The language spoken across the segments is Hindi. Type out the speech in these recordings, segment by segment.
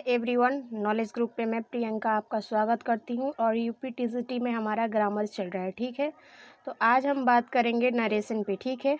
एवरीवन, नॉलेज ग्रुप पे मैं प्रियंका आपका स्वागत करती हूँ और यूपी टीजीटी में हमारा ग्रामर चल रहा है। ठीक है, तो आज हम बात करेंगे नरेशन पे। ठीक है,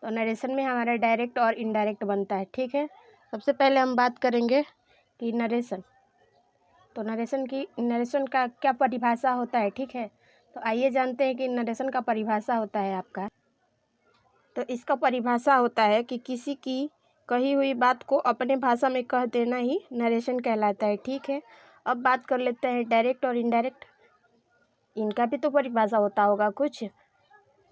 तो नरेशन में हमारा डायरेक्ट और इनडायरेक्ट बनता है। ठीक है, सबसे पहले हम बात करेंगे कि नरेशन, तो नरेशन का क्या परिभाषा होता है। ठीक है, तो आइए जानते हैं कि नरेशन का परिभाषा होता है आपका। तो इसका परिभाषा होता है कि किसी की कही हुई बात को अपने भाषा में कह देना ही नरेशन कहलाता है। ठीक है, अब बात कर लेते हैं डायरेक्ट और इनडायरेक्ट। इनका भी तो परिभाषा होता होगा कुछ।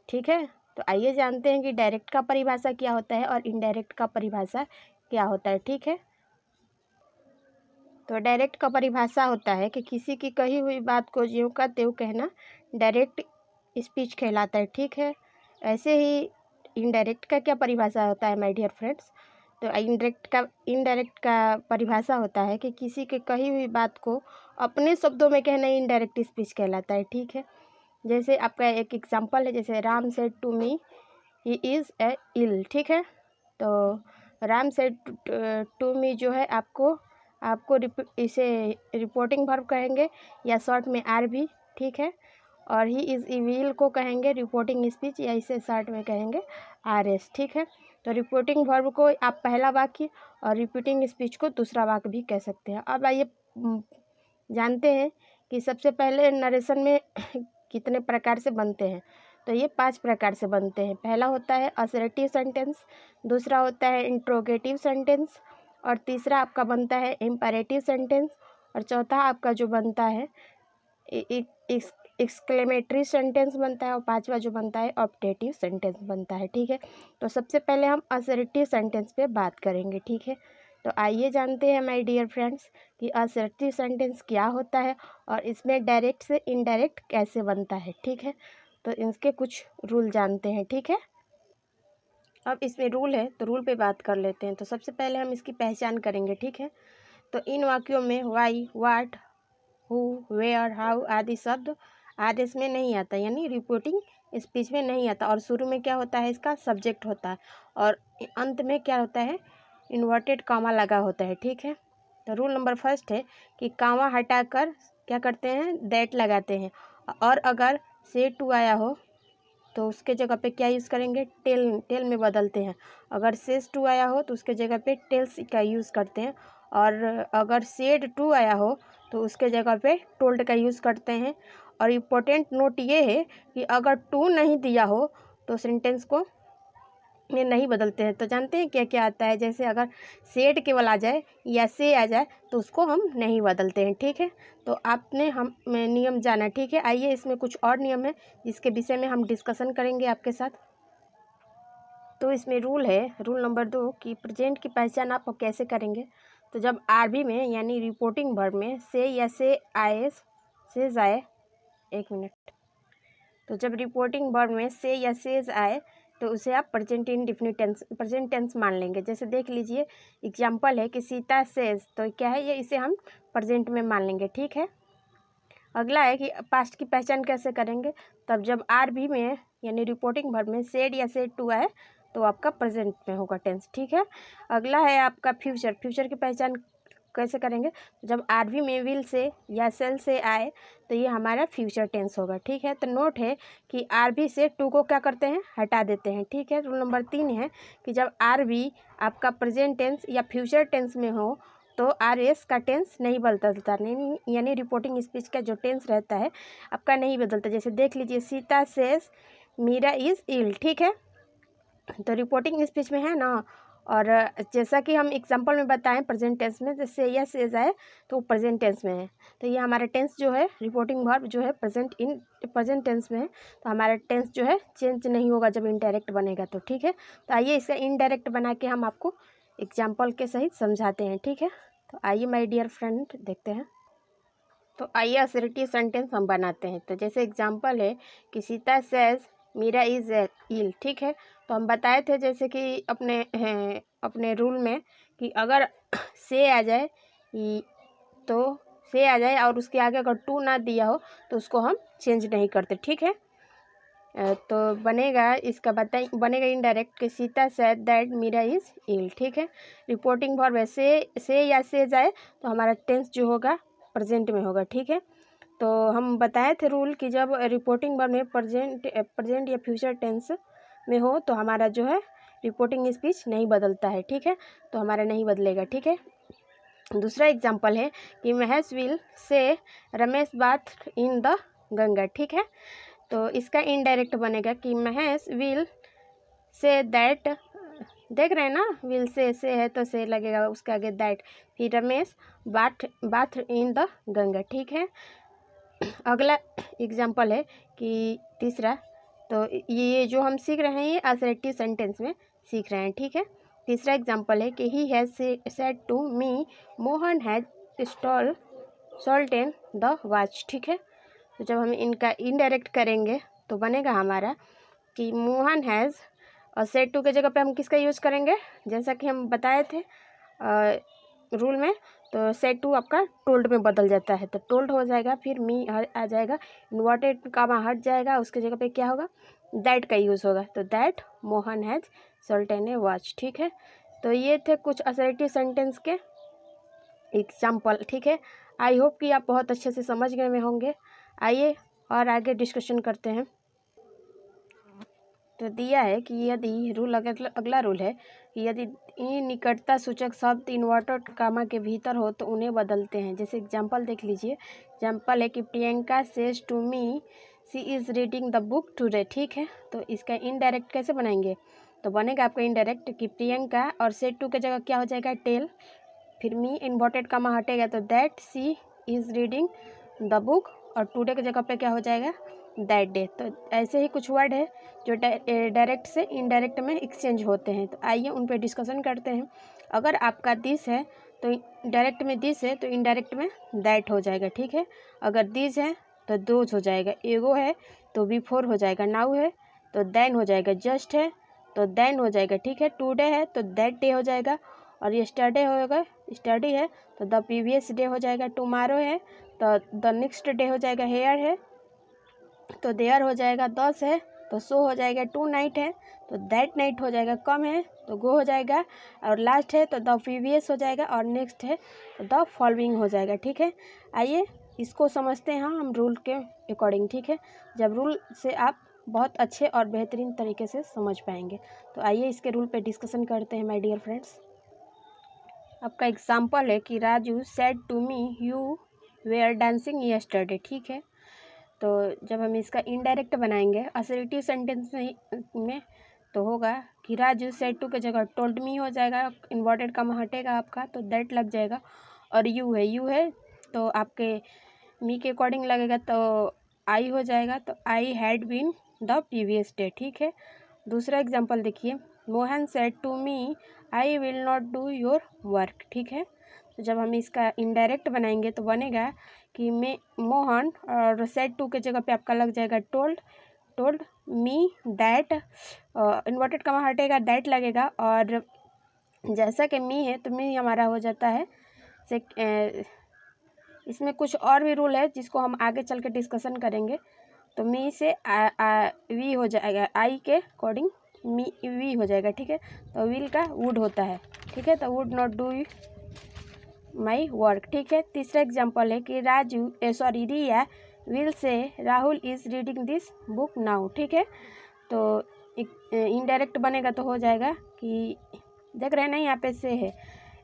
ठीक है, तो आइए जानते हैं कि डायरेक्ट का परिभाषा क्या होता है और इनडायरेक्ट का परिभाषा क्या होता है। ठीक है, तो डायरेक्ट का परिभाषा होता है कि किसी की कही हुई बात को ज्यों का त्यों कहना डायरेक्ट स्पीच कहलाता है। ठीक है, ऐसे ही इनडायरेक्ट का क्या परिभाषा होता है माय डियर फ्रेंड्स। तो इनडायरेक्ट का परिभाषा होता है कि किसी के कही हुई बात को अपने शब्दों में कहना इनडायरेक्ट स्पीच कहलाता है। ठीक है, जैसे आपका एक एग्जांपल है, जैसे Ram said to me he is a ill. ठीक है, तो राम सेड टू मी जो है आपको इसे रिपोर्टिंग वर्ब कहेंगे या शॉर्ट में आर भी। ठीक है, और ही इज़ इविल को कहेंगे रिपोर्टिंग स्पीच या इसे शॉर्ट में कहेंगे आर एस। ठीक है, तो रिपोर्टिंग वर्ब को आप पहला वाक्य और रिपीटिंग स्पीच को दूसरा वाक्य भी कह सकते हैं। अब आइए जानते हैं कि सबसे पहले नरेशन में कितने प्रकार से बनते हैं। तो ये 5 प्रकार से बनते हैं। पहला होता है असर्टिव सेंटेंस, दूसरा होता है इंट्रोगेटिव सेंटेंस, और तीसरा आपका बनता है इम्परेटिव सेंटेंस, और चौथा आपका जो बनता है एक्सक्लेमेटरी सेंटेंस बनता है, और पांचवा जो बनता है ऑप्टेटिव सेंटेंस बनता है। ठीक है, तो सबसे पहले हम असर्टिव सेंटेंस पे बात करेंगे। ठीक है, तो आइए जानते हैं माय डियर फ्रेंड्स कि असर्टिव सेंटेंस क्या होता है और इसमें डायरेक्ट से इनडायरेक्ट कैसे बनता है। ठीक है, तो इसके कुछ रूल जानते हैं। ठीक है, अब इसमें रूल है तो रूल पे बात कर लेते हैं। तो सबसे पहले हम इसकी पहचान करेंगे। ठीक है, तो इन वाक्यों में why, what, who, where, how आदि शब्द आदेश में नहीं आता, यानी रिपोर्टिंग स्पीच में नहीं आता। और शुरू में क्या होता है, इसका सब्जेक्ट होता है, और अंत में क्या होता है, इन्वर्टेड कॉमा लगा होता है। ठीक है, तो रूल नंबर फर्स्ट है कि कॉमा हटाकर क्या करते हैं, दैट लगाते हैं, और अगर से टू आया हो तो उसके जगह पे क्या यूज़ करेंगे, टेल में बदलते हैं। अगर सेज टू आया हो तो उसके जगह पे टेल्स का यूज़ करते हैं, और अगर सेड टू आया हो तो उसके जगह पे टोल्ड का यूज़ करते हैं। और इम्पोर्टेंट नोट ये है कि अगर टू नहीं दिया हो तो सेंटेंस को में नहीं बदलते हैं। तो जानते हैं क्या क्या आता है, जैसे अगर सेड केवल आ जाए या से आ जाए तो उसको हम नहीं बदलते हैं। ठीक है, तो आपने हम नियम जाना। ठीक है, आइए इसमें कुछ और नियम है जिसके विषय में हम डिस्कशन करेंगे आपके साथ। तो इसमें रूल है, रूल नंबर 2 कि प्रेजेंट की पहचान आप कैसे करेंगे। तो जब आरबी में यानी रिपोर्टिंग वर्ब में से या से आए, से जाए, एक मिनट, तो जब रिपोर्टिंग वर्ब में से या सेज आए तो उसे आप प्रेजेंट टेंस मान लेंगे। जैसे देख लीजिए एग्जाम्पल है कि सीता सेज, तो क्या है ये, इसे हम प्रेजेंट में मान लेंगे। ठीक है, अगला है कि पास्ट की पहचान कैसे करेंगे। तब जब आर भी में यानी रिपोर्टिंग वर्ब में सेड या सेड टू आए तो आपका प्रेजेंट में होगा टेंस। ठीक है, अगला है आपका फ्यूचर की पहचान कैसे करेंगे। जब आर भी में विल से या सेल से आए तो ये हमारा फ्यूचर टेंस होगा। ठीक है, तो नोट है कि आर भी से टू को क्या करते हैं, हटा देते हैं। ठीक है, रूल नंबर 3 है कि जब आर भी आपका प्रेजेंट टेंस या फ्यूचर टेंस में हो तो आर एस का टेंस नहीं बदलता, नहीं यानी रिपोर्टिंग स्पीच का जो टेंस रहता है आपका नहीं बदलता। जैसे देख लीजिए Sita says Meera is ill. ठीक है, तो रिपोर्टिंग स्पीच में है ना, और जैसा कि हम एग्जांपल में बताएं प्रेजेंट टेंस में, जैसे यस एज आए तो प्रेजेंट टेंस में है, तो ये हमारा टेंस जो है रिपोर्टिंग वर्ब जो है प्रेजेंट टेंस में है, तो हमारा टेंस जो है चेंज नहीं होगा जब इनडायरेक्ट बनेगा तो। ठीक है, तो आइए इसका इनडायरेक्ट बना के हम आपको एग्जाम्पल के सहित समझाते हैं। ठीक है, तो आइए माय डियर फ्रेंड देखते हैं। तो आइए असर्टिव सेंटेंस हम बनाते हैं। तो जैसे एग्जांपल है कि Sita says Meera is ill. ठीक है, तो हम बताए थे जैसे कि अपने रूल में कि अगर से आ जाए तो से आ जाए और उसके आगे अगर टू ना दिया हो तो उसको हम चेंज नहीं करते। ठीक है, तो बनेगा, इसका बनेगा इनडायरेक्ट कि Sita said that Meera is ill. ठीक है, रिपोर्टिंग वर्ब से या से जाए तो हमारा टेंस जो होगा प्रेजेंट में होगा। ठीक है, तो हम बताए थे रूल कि जब रिपोर्टिंग वर्ब में प्रेजेंट या फ्यूचर टेंस में हो तो हमारा जो है रिपोर्टिंग स्पीच नहीं बदलता है। ठीक है, तो हमारा नहीं बदलेगा। ठीक है, दूसरा एग्जाम्पल है कि Mahesh will say Ramesh bath in the Ganga. ठीक है, तो इसका इनडायरेक्ट बनेगा कि महेश विल से दैट, देख रहे हैं ना, विल से है तो से लगेगा उसके आगे दैट, फिर Ramesh bath in the Ganga. ठीक है, अगला एग्जाम्पल है कि तीसरा, तो ये जो हम सीख रहे हैं ये असर्टिव सेंटेंस में सीख रहे हैं। ठीक है, तीसरा एग्जाम्पल है कि he has said to me Mohan has stolen the watch. ठीक है, तो जब हम इनका इनडायरेक्ट करेंगे तो बनेगा हमारा कि मोहन हैज़, और सेड टू के जगह पे हम किसका यूज़ करेंगे, जैसा कि हम बताए थे रूल में, तो सेड टू आपका टोल्ड में बदल जाता है, तो टोल्ड हो जाएगा, फिर मी आ जाएगा, इन्वर्टेड कामा हट जाएगा, उसके जगह पे क्या होगा, दैट का यूज़ होगा, तो that Mohan has stolen a watch. ठीक है, तो ये थे कुछ असर्टिव सेंटेंस के एग्जाम्पल। ठीक है, आई होप कि आप बहुत अच्छे से समझ गए में होंगे। आइए और आगे डिस्कशन करते हैं। तो दिया है कि यदि रूल, अगला रूल है कि यदि निकटता सूचक शब्द इन्वर्टेड कामा के भीतर हो तो उन्हें बदलते हैं। जैसे एग्जाम्पल देख लीजिए, एग्जाम्पल है कि Priyanka says to me she is reading the book today. ठीक है, तो इसका इनडायरेक्ट कैसे बनाएंगे, तो बनेगा आपका इनडायरेक्ट कि प्रियंका और सेज टू के जगह क्या हो जाएगा टेल, फिर मी इन्वर्टेड कामा हटेगा तो that she is reading the book, और टुडे की जगह पे क्या हो जाएगा दैट डे। तो ऐसे ही कुछ वर्ड है जो डायरेक्ट से इनडायरेक्ट में एक्सचेंज होते हैं, तो आइए उन पर डिस्कशन करते हैं। अगर आपका दिस है तो डायरेक्ट में दिस है तो इनडायरेक्ट में दैट हो जाएगा। ठीक है, अगर दिस है तो दोज हो जाएगा, एगो है तो बिफोर हो जाएगा, नाउ है तो देन हो जाएगा, जस्ट है तो देन हो जाएगा। ठीक है, टुडे है तो दैट डे हो जाएगा, और यस्टरडे होगा, स्टडी है तो द प्रीवियस डे हो जाएगा, टुमारो है तो द नेक्स्ट डे हो जाएगा, हेयर है तो देयर हो जाएगा, दस है तो सो हो जाएगा, टू नाइट है तो दैट नाइट हो जाएगा, कम है तो गो हो जाएगा, और लास्ट है तो द प्रीवियस हो जाएगा, और नेक्स्ट है तो द फॉलोइंग हो जाएगा। ठीक है, आइए इसको समझते हैं हम रूल के अकॉर्डिंग। ठीक है, जब रूल से आप बहुत अच्छे और बेहतरीन तरीके से समझ पाएंगे, तो आइए इसके रूल पे डिस्कशन करते हैं माय डियर फ्रेंड्स। आपका एग्जाम्पल है कि Raju said to me you were dancing yesterday. ठीक है, तो जब हम इसका इनडायरेक्ट बनाएंगे असर्टिव सेंटेंस में तो होगा कि राजू सेड टू के जगह टोल्ड मी हो जाएगा, इन्वर्टेड कमा हटेगा आपका तो दैट लग जाएगा, और यू है तो आपके मी के अकॉर्डिंग लगेगा तो आई हो जाएगा, तो I had been the previous day. ठीक है, दूसरा एग्जाम्पल देखिए, Mohan said to me I will not do your work. ठीक है, तो जब हम इसका इनडायरेक्ट बनाएंगे तो बनेगा कि मैं मोहन, और सेड टू के जगह पे आपका लग जाएगा टोल्ड मी दैट, इन्वर्टेड कमा हटेगा दैट लगेगा, और जैसा कि मी है तो मी हमारा हो जाता है से इसमें कुछ और भी रूल है जिसको हम आगे चल के डिस्कशन करेंगे, तो मी से वी हो जाएगा, आई के अकॉर्डिंग मी वी हो जाएगा। ठीक है, तो विल का वुड होता है। ठीक है, तो would not do my work. ठीक है, तीसरा एग्जाम्पल है कि Riya will say Rahul is reading this book now. ठीक है, तो इनडायरेक्ट बनेगा तो हो जाएगा कि देख रहे हैं ना यहाँ पे से है,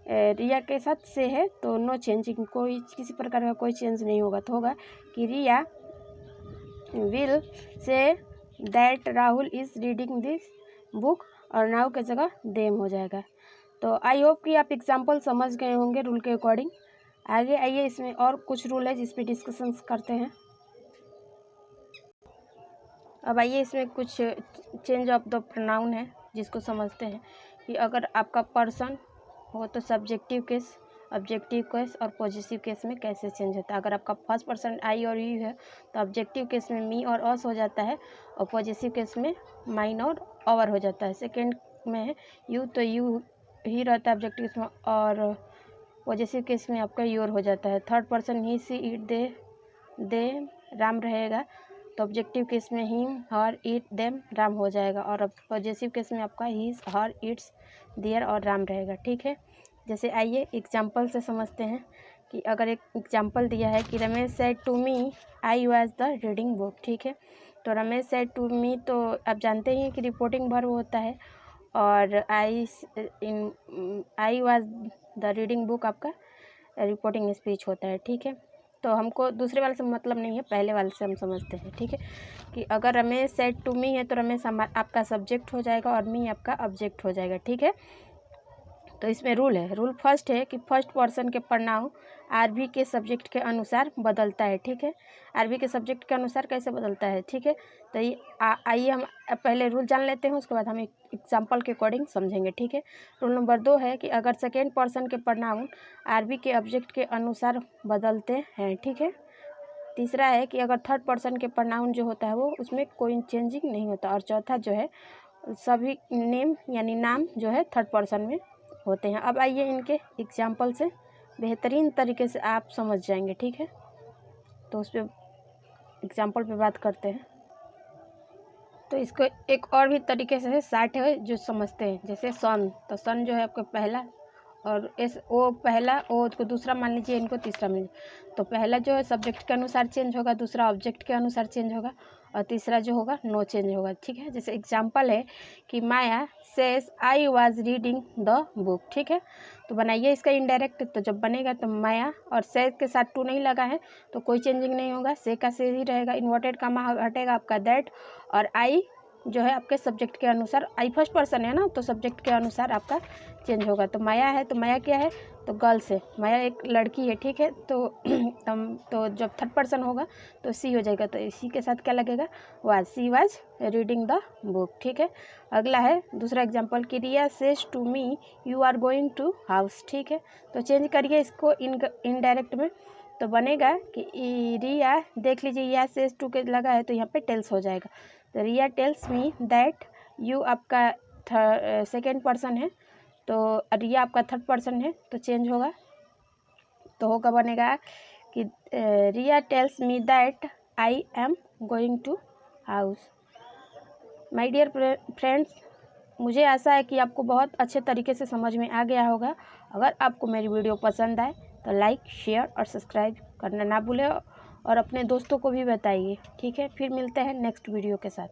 रिया के साथ से है तो नो चेंजिंग, कोई किसी प्रकार का कोई चेंज नहीं होगा, तो होगा कि Riya will say that Rahul is reading this book, और नाउ के जगह देम हो जाएगा। तो आई होप कि आप एग्जाम्पल समझ गए होंगे रूल के अकॉर्डिंग। आगे आइए, इसमें और कुछ रूल है जिस पे डिस्कशंस करते हैं। अब आइए इसमें कुछ चेंज ऑफ द प्रोनाउन है जिसको समझते हैं कि अगर आपका पर्सन हो तो सब्जेक्टिव केस, ऑब्जेक्टिव केस और पॉजिटिव केस में कैसे चेंज होता है। अगर आपका फर्स्ट पर्सन आई और यू है तो ऑब्जेक्टिव केस में मी और अस हो जाता है, और पॉजिटिव केस में माइन और अवर हो जाता है। सेकेंड में यू तो यू ही रहता है ऑब्जेक्टिव केस में, और पॉजिटिव केस में आपका योर हो जाता है। Third person he see it they Ram रहेगा, तो ऑब्जेक्टिव केस में him, her, it, them, Ram हो जाएगा, और अब पॉजेसिव केस में आपका हीज, हर, इट्स, देयर और राम रहेगा। ठीक है, जैसे आइए एग्जाम्पल से समझते हैं कि अगर एक एग्जाम्पल दिया है कि Ramesh said to me I was the reading book. ठीक है, तो रमेश सेड टू मी, तो आप जानते ही हैं कि रिपोर्टिंग वर्ब होता है, और आई वाज द रीडिंग बुक आपका रिपोर्टिंग स्पीच होता है। ठीक है, तो हमको दूसरे वाले से मतलब नहीं है, पहले वाले से हम समझते हैं। ठीक है, कि अगर रमेश सेड टू मी है तो रमेश आपका सब्जेक्ट हो जाएगा और मी आपका ऑब्जेक्ट हो जाएगा। ठीक है, तो इसमें रूल है, रूल फर्स्ट है कि फर्स्ट पर्सन के प्रोनाउन आरबी के सब्जेक्ट के अनुसार बदलता है। ठीक है, आरबी के सब्जेक्ट के अनुसार कैसे बदलता है। ठीक है, तो ये आइए हम पहले रूल जान लेते हैं, उसके बाद हम एक एग्जाम्पल के अकॉर्डिंग समझेंगे। ठीक है, रूल नंबर 2 है कि अगर सेकेंड पर्सन के प्रोनाउन आरबी के ऑब्जेक्ट के अनुसार बदलते हैं। ठीक है, तीसरा है कि अगर थर्ड पर्सन के प्रोनाउन जो होता है वो उसमें कोई चेंजिंग नहीं होता, और चौथा जो है सभी नेम यानी नाम जो है थर्ड पर्सन में होते हैं। अब आइए इनके एग्जाम्पल से बेहतरीन तरीके से आप समझ जाएंगे। ठीक है, तो उस पर एग्जाम्पल पे बात करते हैं। तो इसको एक और भी तरीके से शार्ट है जो समझते हैं, जैसे सन, तो सन जो है आपका पहला, और ओ पहला, ओ को दूसरा मान लीजिए, इनको तीसरा मान लीजिए। तो पहला जो है सब्जेक्ट के अनुसार चेंज होगा, दूसरा ऑब्जेक्ट के अनुसार चेंज होगा, और तीसरा जो होगा नो चेंज होगा। ठीक है, जैसे एग्जाम्पल है कि Maya says I was reading the book. ठीक है, तो बनाइए इसका इनडायरेक्ट, तो जब बनेगा तो माया और सेज के साथ टू नहीं लगा है तो कोई चेंजिंग नहीं होगा, से का से ही रहेगा, इन्वर्टेड कामा हटेगा आपका दैट, और आई जो है आपके सब्जेक्ट के अनुसार, आई फर्स्ट पर्सन है ना, तो सब्जेक्ट के अनुसार आपका चेंज होगा। तो माया है, तो माया क्या है, तो गर्ल्स है, माया एक लड़की है। ठीक है, तो जब थर्ड पर्सन होगा तो सी हो जाएगा, तो इसी के साथ क्या लगेगा, was, she was reading the book. ठीक है, अगला है दूसरा एग्जाम्पल कि Riya says to me you are going to house. ठीक है, तो चेंज करिए इसको इनडायरेक्ट में, तो बनेगा कि रिया, देख लीजिए या सेज टू के लगा है तो यहाँ पे टेल्स हो जाएगा, तो रिया टेल्स मी दैट यू आपका सेकेंड पर्सन है, तो रिया आपका थर्ड पर्सन है, तो चेंज होगा, तो होगा बनेगा कि Riya tells me that I am going to house. My dear friends, मुझे आशा है कि आपको बहुत अच्छे तरीके से समझ में आ गया होगा। अगर आपको मेरी वीडियो पसंद आए तो लाइक, शेयर और सब्सक्राइब करना ना भूलें, और अपने दोस्तों को भी बताइए। ठीक है, फिर मिलते हैं नेक्स्ट वीडियो के साथ।